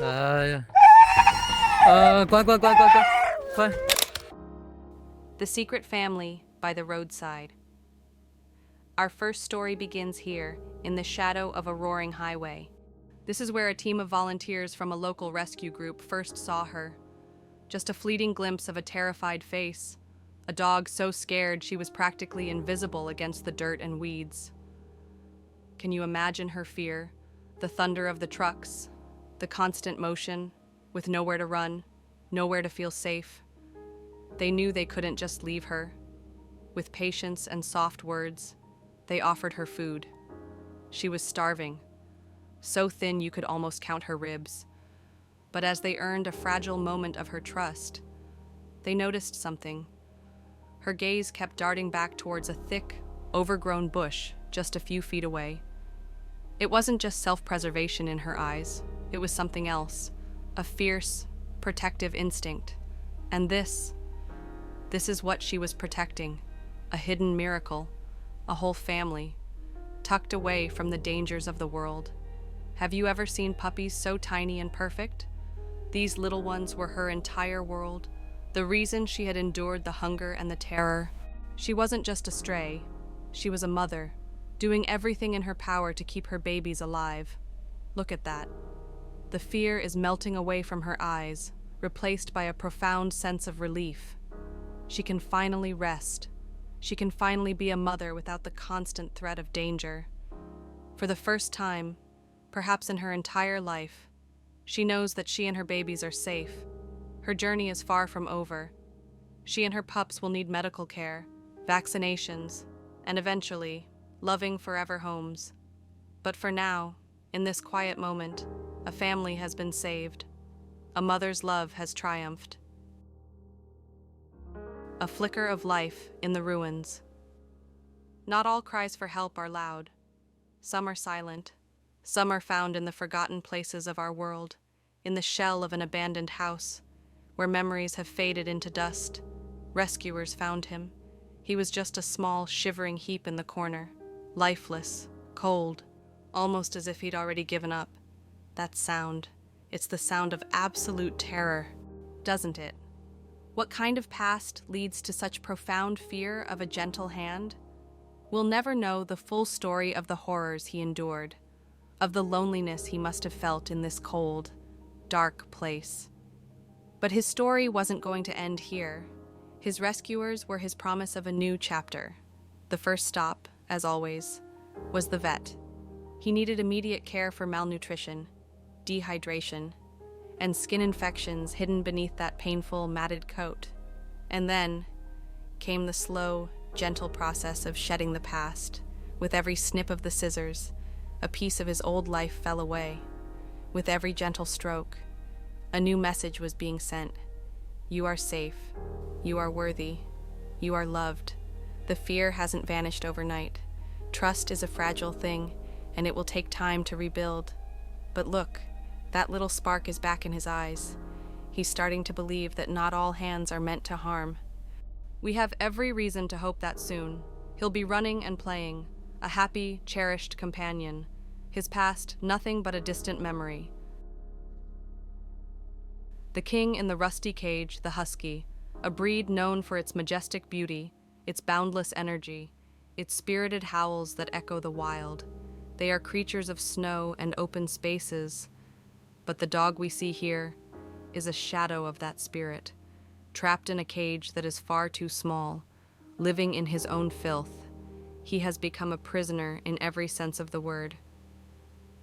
啊，乖乖乖乖乖乖。The Secret Family by the Roadside. Our first story begins here, in the shadow of a roaring highway. This is where a team of volunteers from a local rescue group first saw her. Just a fleeting glimpse of a terrified face. A dog so scared she was practically invisible against the dirt and weeds. Can you imagine her fear? The thunder of the trucks, the constant motion, with nowhere to run, nowhere to feel safe. They knew they couldn't just leave her. With patience and soft words, they offered her food. She was starving, so thin you could almost count her ribs. But as they earned a fragile moment of her trust, they noticed something. Her gaze kept darting back towards a thick, overgrown bush just a few feet away. It wasn't just self-preservation in her eyes, it was something else, a fierce, protective instinct. And this is what she was protecting, a hidden miracle, a whole family, tucked away from the dangers of the world. Have you ever seen puppies so tiny and perfect? These little ones were her entire world, the reason she had endured the hunger and the terror. She wasn't just a stray, she was a mother, doing everything in her power to keep her babies alive. Look at that. The fear is melting away from her eyes, replaced by a profound sense of relief. She can finally rest. She can finally be a mother without the constant threat of danger. For the first time, perhaps in her entire life, she knows that she and her babies are safe. Her journey is far from over. She and her pups will need medical care, vaccinations, and eventually, loving forever homes. But for now, in this quiet moment, a family has been saved. A mother's love has triumphed. A flicker of life in the ruins. Not all cries for help are loud. Some are silent. Some are found in the forgotten places of our world, in the shell of an abandoned house, where memories have faded into dust. Rescuers found him. He was just a small, shivering heap in the corner, lifeless, cold, almost as if he'd already given up. That sound, it's the sound of absolute terror, doesn't it? What kind of past leads to such profound fear of a gentle hand? We'll never know the full story of the horrors he endured, of the loneliness he must have felt in this cold, dark place. But his story wasn't going to end here. His rescuers were his promise of a new chapter. The first stop, as always, was the vet. He needed immediate care for malnutrition, dehydration, and skin infections hidden beneath that painful, matted coat. And then came the slow, gentle process of shedding the past. With every snip of the scissors, a piece of his old life fell away. With every gentle stroke, a new message was being sent. You are safe. You are worthy. You are loved. The fear hasn't vanished overnight. Trust is a fragile thing, and it will take time to rebuild. But look, that little spark is back in his eyes. He's starting to believe that not all hands are meant to harm. We have every reason to hope that soon. He'll be running and playing, a happy, cherished companion. His past, nothing but a distant memory. The king in the rusty cage, the husky, a breed known for its majestic beauty, its boundless energy, its spirited howls that echo the wild. They are creatures of snow and open spaces. But the dog we see here is a shadow of that spirit, trapped in a cage that is far too small, living in his own filth. He has become a prisoner in every sense of the word.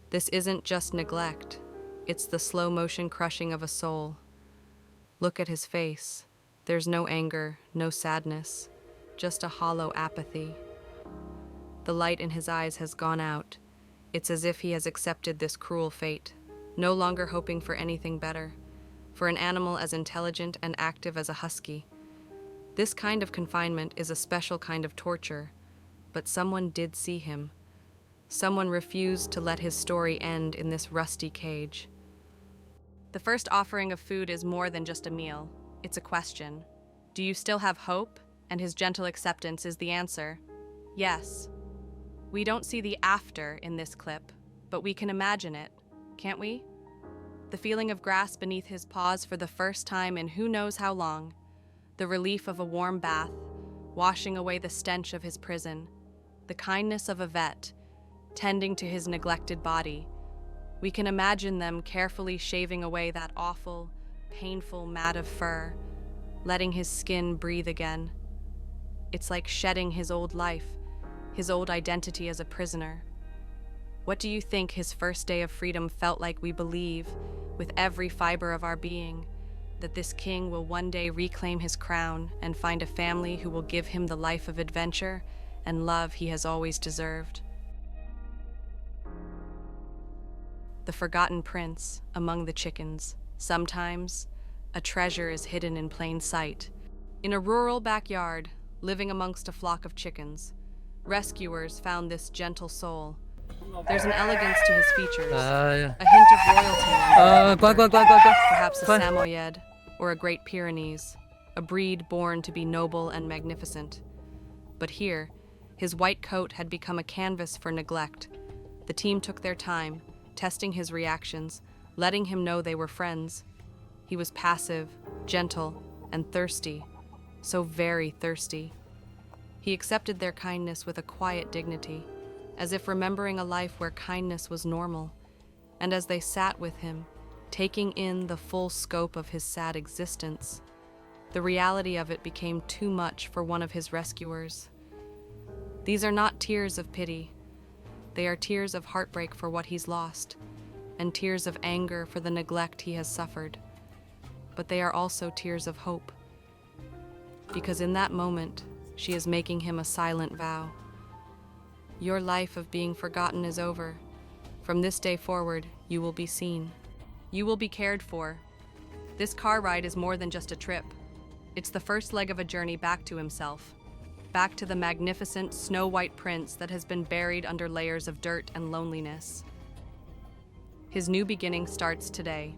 This isn't just neglect, it's the slow-motion crushing of a soul. Look at his face. There's no anger, no sadness, just a hollow apathy. The light in his eyes has gone out. It's as if he has accepted this cruel fate, no longer hoping for anything better, for an animal as intelligent and active as a husky. This kind of confinement is a special kind of torture, but someone did see him. Someone refused to let his story end in this rusty cage. The first offering of food is more than just a meal. It's a question. Do you still have hope? And his gentle acceptance is the answer. Yes. We don't see the after in this clip, but we can imagine it, can't we? The feeling of grass beneath his paws for the first time in who knows how long. The relief of a warm bath, washing away the stench of his prison. The kindness of a vet, tending to his neglected body. We can imagine them carefully shaving away that awful, painful mat of fur, letting his skin breathe again. It's like shedding his old life, his old identity as a prisoner. What do you think his first day of freedom felt like? We believe, with every fiber of our being, that this king will one day reclaim his crown and find a family who will give him the life of adventure and love he has always deserved. The forgotten prince among the chickens. Sometimes, a treasure is hidden in plain sight. In a rural backyard, living amongst a flock of chickens, rescuers found this gentle soul. There's an elegance to his features, Yeah. a hint of royalty, Go. perhaps a Samoyed or a Great Pyrenees, a breed born to be noble and magnificent. But here, his white coat had become a canvas for neglect. The team took their time, testing his reactions, letting him know they were friends. He was passive, gentle, and thirsty, so very thirsty. He accepted their kindness with a quiet dignity, as if remembering a life where kindness was normal. And as they sat with him, taking in the full scope of his sad existence, the reality of it became too much for one of his rescuers. These are not tears of pity. They are tears of heartbreak for what he's lost, and tears of anger for the neglect he has suffered. But they are also tears of hope, because in that moment, she is making him a silent vow. Your life of being forgotten is over. From this day forward, you will be seen. You will be cared for. This car ride is more than just a trip. It's the first leg of a journey back to himself, back to the magnificent snow-white prince that has been buried under layers of dirt and loneliness. His new beginning starts today.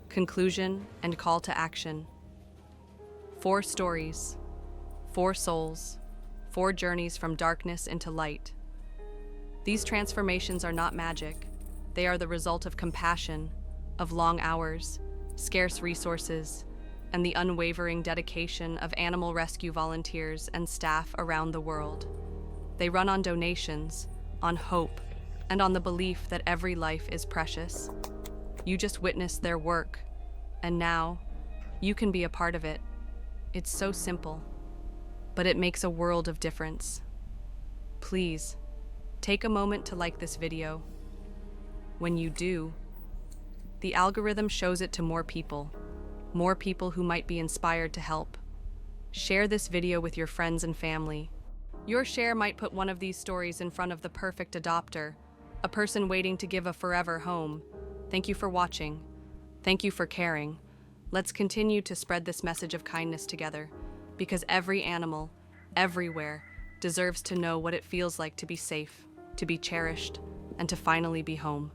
Conclusion and call to action. 4 stories, 4 souls, 4 journeys from darkness into light. These transformations are not magic. They are the result of compassion, of long hours, scarce resources, and the unwavering dedication of animal rescue volunteers and staff around the world. They run on donations, on hope, and on the belief that every life is precious. You just witnessed their work, and now you can be a part of it. It's so simple, but it makes a world of difference. Please, take a moment to like this video. When you do, the algorithm shows it to more people who might be inspired to help. Share this video with your friends and family. Your share might put one of these stories in front of the perfect adopter, a person waiting to give a forever home. Thank you for watching. Thank you for caring. Let's continue to spread this message of kindness together, because every animal, everywhere, deserves to know what it feels like to be safe, to be cherished, and to finally be home.